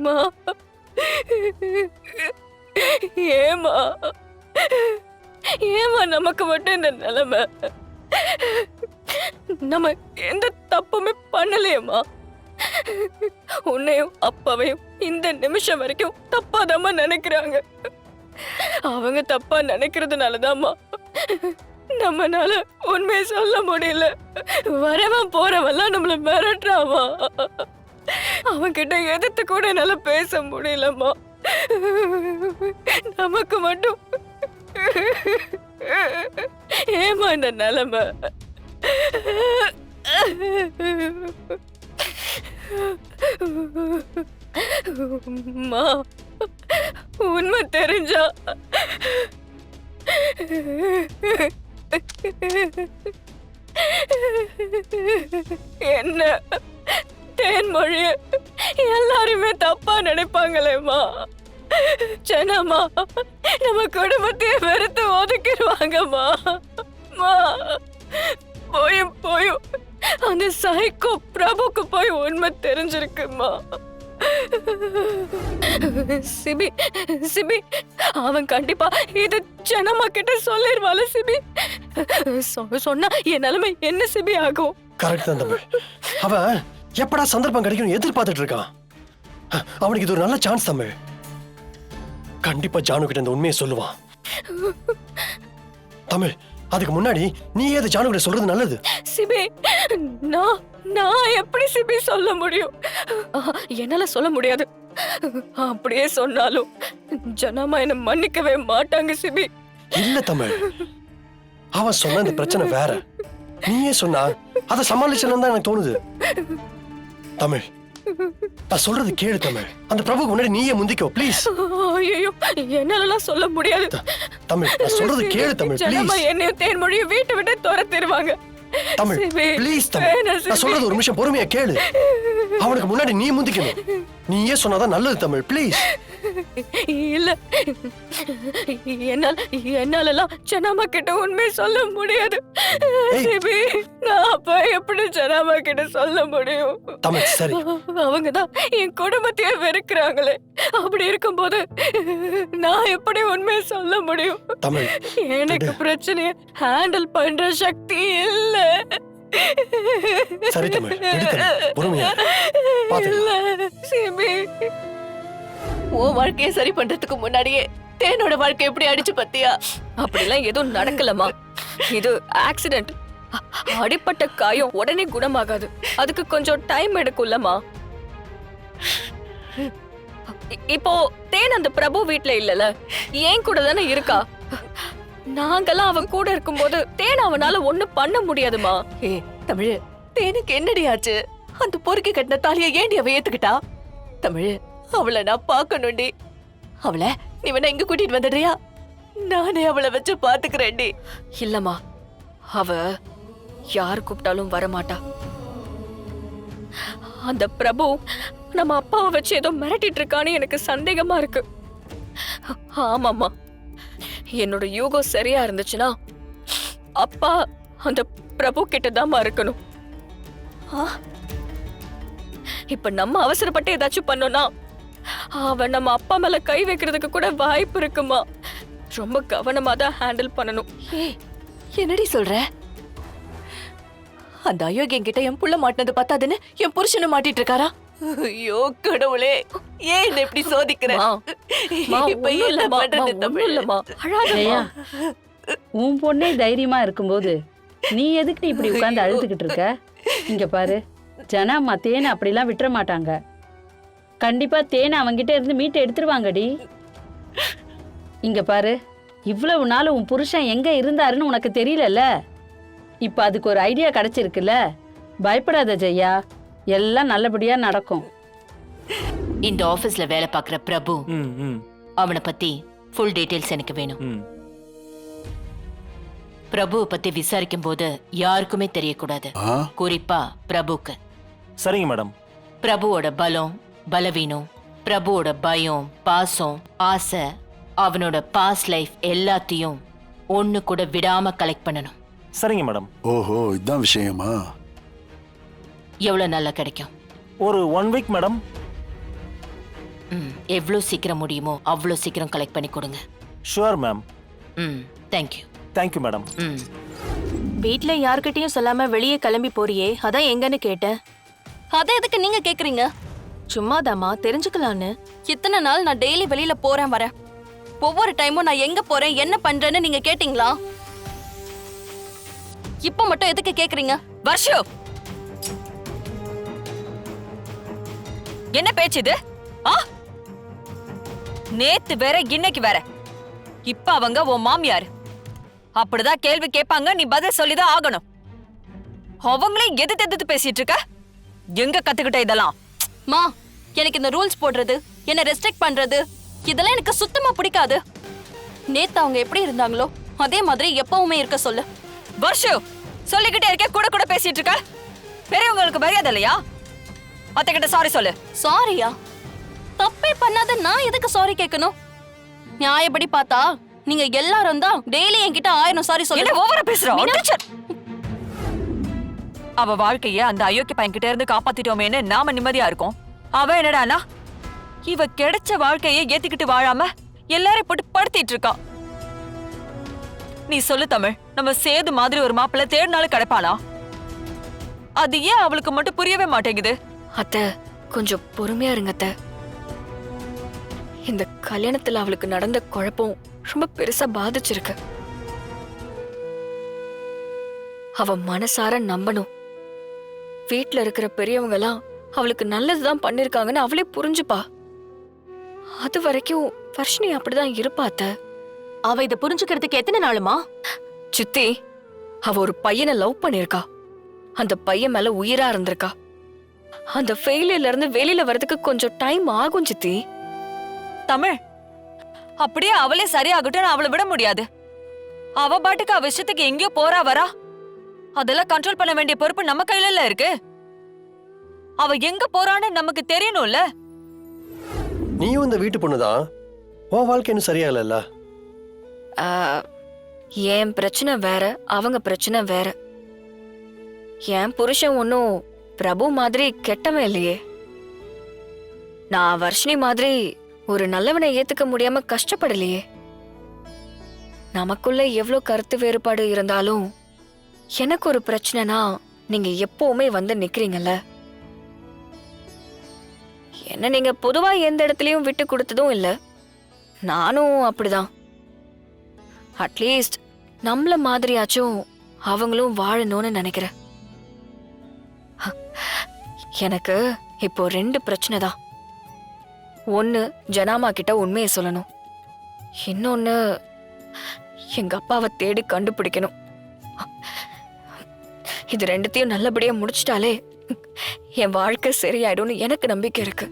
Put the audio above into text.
மா, ஏமா ஏமா நமக்கு மட்டும் இந்த நிலைமை? நம்ம எந்த தப்புமே பண்ணலையேம்மா. உன்னையும் அப்பாவையும் இந்த நிமிஷம் வரைக்கும் தப்பாதாம்மா நினைக்கிறாங்க. அவங்க தப்பா நினைக்கிறதுனாலதாம்மா நம்மனால உண்மையை சொல்ல முடியல. வரவன் போறவெல்லாம் நம்மள மிரட்டுறாமா. அவன்கிட்ட எதிர்த்து கூட என்னால பேச முடியலம்மா. நமக்கு மட்டும் ஏமா இந்த நிலைமை? அம்மா, உண்மை தெரிஞ்சா என்ன தேன்மொழிய எல்லாருமே தப்பா நினைப்பாங்களேம்மா. ஜனமா நம்ம குடும்பத்தையே வெறுத்து ஒதுக்கிடுவாங்கம்மா. போயும் போயும் அந்த சைக்கோ பிரபுக்கு போய் உண்மை தெரிஞ்சிருக்குமா. சிபி சிபி அவன் கண்டிப்பா இது ஜனமா கிட்ட சொல்லிருவாள். சிபி சொன்னா என் நிலைமை என்ன சிபி ஆகும்? கரெக்ட் தான் தம்பி. அவன் எப்படா சந்தர்ப்பம் கிடைக்கும் எதிர்பார்த்துட்டு இருக்கான். அவனுக்கு இது ஒரு நல்ல சான்ஸ் தமிழ். கண்டிப்பா ஜானு கிட்ட இந்த உண்மையை சொல்லுவான். தமிழ், அதுக்கு முன்னாடி நீ ஏது ஜானு கிட்ட சொல்றது நல்லது. சிபி, நான் எப்படி சிபி சொல்ல முடியும்? என்னால சொல்ல முடியாது. அப்படியே சொன்னாலும் ஜனமா என்ன மன்னிக்கவே மாட்டாங்க சிபி. இல்ல தமிழ், அவன் சொன்ன இந்த பிரச்சனை வேற. நீயே சொன்னா அதை சமாளிச்சணும் தான் எனக்கு தோணுது. தமிழ், நான் சொல்றது கேளு தமிழ். அந்த பிரபுக்கு முன்னாடி நீயே முந்திக்கோ ப்ளீஸ். ஐயோ, என்னாலலாம் சொல்ல முடியாது. தமிழ், நான் சொல்றது கேளு தமிழ் ப்ளீஸ். என்னையும் தேன்மொழியும் வீட்டை விட்டு துரத்திடுவாங்க. தமிழ் ப்ளீஸ் தமிழ், நான் சொல்றது ஒரு நிமிஷம் பொறுமையா கேளு. அவனுக்கு முன்னாடி நீ முந்திக்கணும். நீயே சொன்னாதான் நல்லது தமிழ் ப்ளீஸ். இல்ல, என்னாலலாம் ஜனாமா கிட்ட உண்மை சொல்ல முடியாது. நான் அப்ப எப்படி ஜனாமா கிட்ட சொல்ல முடியும்? தமிழ் சரி, அவங்கதான் என் குடும்பத்தையே வெறுக்கிறாங்களே. அப்படி இருக்கும்போது நான் எப்படி உண்மையை சொல்ல முடியும்? தமிழ், எனக்கு பிரச்சனைய ஹேண்டில் பண்ற சக்தி இல்ல. சரி தமிழ், பொறுமையா இல்ல சிபி, உன் வாழ்க்கையை சரி பண்றதுக்கு முன்னாடியே தேனோட வாழ்க்கை எப்படி அடிச்சு பத்தியா? அப்படிலாம் எதுவும் நடக்கலமா. இது ஆக்சிடென்ட். அடிப்பட்ட காயம் உடனே குணமாகாது. அதுக்கு கொஞ்சம் டைம் எடுக்கும்லமா. இப்போ தேன் அந்த பிரபு வீட்ல இல்லல, ஏன் கூட தானே இருக்கா. நாங்கெல்லாம் அவன் கூட இருக்கும்போது தேன் அவனால ஒண்ணும் பண்ண முடியாதுமா. ஏ தமிழ், தேனுக்கு என்னடி ஆச்சு? அந்த பொறுக்கி கட்டின தாலியை ஏண்டி அவ ஏத்துக்கிட்டா? தமிழ், அவளை நான் பாக்கணும்டி. அவளை நீ வேணா இங்க கூட்டிட்டு வந்துடுறியா? நானே அவளை வச்சு பாத்துக்கிறேன்டி. இல்லம்மா, அவ யாரு கூப்பிட்டாலும் வரமாட்டா. அந்த பிரபு நம்ம அப்பாவை வச்சு ஏதோ மிரட்டிட்டு இருக்கான்னு எனக்கு சந்தேகமா இருக்கு. ஆமாம்மா, என்னோட யூகம் சரியா இருந்துச்சுன்னா அப்பா அந்த பிரபு கிட்டதாம்மா இருக்கணும். இப்ப நம்ம அவசரப்பட்டு ஏதாச்சும் பண்ணோம்னா அவன் நம்ம அப்பா மேல கை வைக்கிறதுக்கு கூட வாய்ப்பு இருக்குமா. ரொம்ப கவனமா தான் ஹேண்டில் பண்ணணும். ஏய், என்னடி சொல்ற? அந்த அயோக்கியன் கிட்ட என் புள்ள மாட்டினது பத்தாதுன்னு என் புருஷனை மாட்டிட்டு இருக்காரா? ஐயோ கடவுளே, ஏன் என்ன இப்படி சோதிக்கிற? உன் பொண்ணே தைரியமா இருக்கும்போது நீ எதுக்கு இப்படி உட்கார்ந்து அழுதுகிட்டு இருக்க? இங்க பாரு, ஜனாம்மா தேனை அப்படிலாம் விட்டுற மாட்டாங்க. கண்டிப்பா தேனை அவங்கிட்ட இருந்து மீட்டு எடுத்துருவாங்கடி. இங்க பாரு, இவ்வளவு நாள் உன் புருஷன் எங்க இருந்தாருன்னு உனக்கு தெரியலல்ல. இப்ப அதுக்கு ஒரு ஐடியா கிடைச்சிருக்குல்ல. பயப்படாத ஜெயா, எல்லாம் நல்லபடியா நடக்கும். இந்த ஆபீஸ்ல வேலை பார்க்குற பிரபு, அவனை பத்தி ஃபுல் டீடைல்ஸ் எனக்கு வேணும். பிரபுவை பத்தி விசாரிக்கும் போது யாருக்குமே தெரியக்கூடாது, குறிப்பா பிரபுக்கு. சரிங்க மேடம். பிரபுவோட பலம், பலவீனம், பிரபுவோட பயம், பாசம், ஆசை, அவனோட பாஸ்ட் லைஃப் எல்லாத்தையும் ஒண்ணு கூட விடாம கலெக்ட் பண்ணணும். சரிங்க மேடம். ஓஹோ, இதான் விஷயமா? எவ்வளவு நல்லா கிடைக்கும்? ஒரு 1 வீக் மேடம். ம் எவ்வளோ சீக்கிரம் முடியுமோ அவ்வளோ சீக்கிரம் கலெக்ட் பண்ணி கொடுங்க. Sure ma'am. ம் தேங்க்யூ. Thank you madam. ம் வீட்ல யார்கிட்டயும் சொல்லாம வெளியே கிளம்பி போறியே, அதான் எங்கன்னு கேட்டேன். அதை எதுக்கு நீங்க கேக்குறீங்க? சும்மாதாம்மா, தெரிஞ்சுக்கலான்னு. இத்தனை நாள் நான் டெய்லி வெளியில போறேன் வரேன். ஒவ்வொரு டைமும் நான் எங்க போறேன் என்ன பண்றேன்னு நீங்க கேட்டீங்களா? இப்ப மட்டும் எதுக்கு கேக்குறீங்க? வர்ஷு, என்ன பேச்சு இது? நேத்து வேற இன்னைக்கு வேற. இப்ப அவங்க உன் மாமியார். அப்படிதான் கேள்வி கேட்பாங்க, நீ பதில் சொல்லிதான் ஆகணும். அவங்களே எதிர்த்து பேசிட்டு இருக்க. எங்க கத்துக்கிட்ட இதெல்லாம்? மா, எனக்கு இந்த ரூல்ஸ் போடுறது, என்ன ரெஸ்ட்ரிக்ட் பண்றது, இதெல்லாம் எனக்கு சுத்தமா பிடிக்காது. நேத்து அவங்க எப்படி இருந்தாங்களோ அதே மாதிரி எப்பவுமே இருக்க சொல்லு. வர்ஷு, சொல்லிக்கிட்டே இருக்க, கூட கூட பேசிட்டு இருக்க. பெரியவங்களுக்கு மரியாதை இல்லையா? அத்தைக்கிட்ட சாரி சொல்லு. சாரியா? தப்பே பண்ணாத நான் எதுக்கு சாரி கேட்கணும்? நியாயப்படி பார்த்தா நீங்க எல்லாரும் தான் டெய்லி என்கிட்ட 1000 சாரி என்ன சொல்லுங்க. ஓவரா பேசுற? அவ வாழ்க்கைய அந்த அயோக்கிய பையன் கிட்ட இருந்து காப்பாத்திட்டோமேன்னு நாம நிம்மதியா இருக்கோம். அவ என்னடானா இவ கிடைச்ச வாழ்க்கைய ஏத்துக்கிட்டு வாழாம எல்லாரையும் போட்டு படுத்திட்டு இருக்கா. நீ சொல்லு தமிழ், நம்ம சேது மாதிரி ஒரு மாப்பிள்ளை தேடினாலும் கிடைப்பானா? அது ஏன் அவளுக்கு மட்டும் புரியவே மாட்டேங்குது? அத்தை, கொஞ்சம் பொறுமையா இருங்க அத்தை. இந்த கல்யாணத்துல அவளுக்கு நடந்த குழப்பம் ரொம்ப பெருசா பாதிச்சிருக்கு. அவ மனசார நம்பணும். வீட்ல இருக்கிற பெரியவங்க எல்லாம் அவளுக்கு நல்லதுதான் பண்ணிருக்காங்கன்னு அவளே புரிஞ்சுப்பா. அது வரைக்கும் வர்ஷினி அப்படிதான் இருப்பா அத்தை. அவ இத புரிஞ்சுக்கிறதுக்கு எத்தனை நாளுமா? சித்தி, அவ ஒரு பையனை லவ் பண்ணிருக்கா. அந்த பையன் மேல உயிரா இருந்திருக்கா. அந்த ஃபெயிலியர்ல இருந்து வெளியில வர்றதுக்கு கொஞ்சம் டைம் ஆகும் சித்தி. தமிழ், அப்படியே அவளே சரியாகட்டும் அவளை விட முடியாது. அவ பாட்டுக்கு அவ இஷ்டத்துக்கு எங்கேயோ போறா வரா. அதெல்லாம் கண்ட்ரோல் பண்ண வேண்டிய பொறுப்பு நம்ம கையில இருக்கு. அவ எங்க போறான்னு நமக்கு தெரியணும்ல. நீயும் இந்த வீட்டு பொண்ணுதான். உன் வாழ்க்கை இன்னும் சரியா இல்லைல்ல? என் பிரச்சனை வேற, அவங்க பிரச்சனை வேற. என் புருஷன் ஒன்னும் பிரபு மாதிரி கெட்டவன் இல்லையே. நான் வர்ஷினி மாதிரி ஒரு நல்லவனை ஏத்துக்க முடியாம கஷ்டப்படலையே. நமக்குள்ள எவ்வளவு கருத்து வேறுபாடு இருந்தாலும் எனக்கு ஒரு பிரச்சனைனா நீங்க எப்பவுமே வந்து நிக்கிறீங்கல்ல. என்ன நீங்க பொதுவா எந்த இடத்துலயும் விட்டு கொடுத்ததும் இல்ல. நானும் அப்படிதான். அட்லீஸ்ட் நம்மள மாதிரியாச்சும் அவங்களும் வாழணும்னு நினைக்கிறேன். எனக்கு இப்போ 2 பிரச்சனை தான். ஒன்னு, ஜனாமா கிட்ட உண்மையை சொல்லணும். இன்னொன்னு, எங்க அப்பாவை தேடி கண்டுபிடிக்கணும். இது 2த்தையும் நல்லபடியா முடிச்சிட்டாலே என் வாழ்க்கை சரியாயிடும்னு எனக்கு நம்பிக்கை இருக்கு.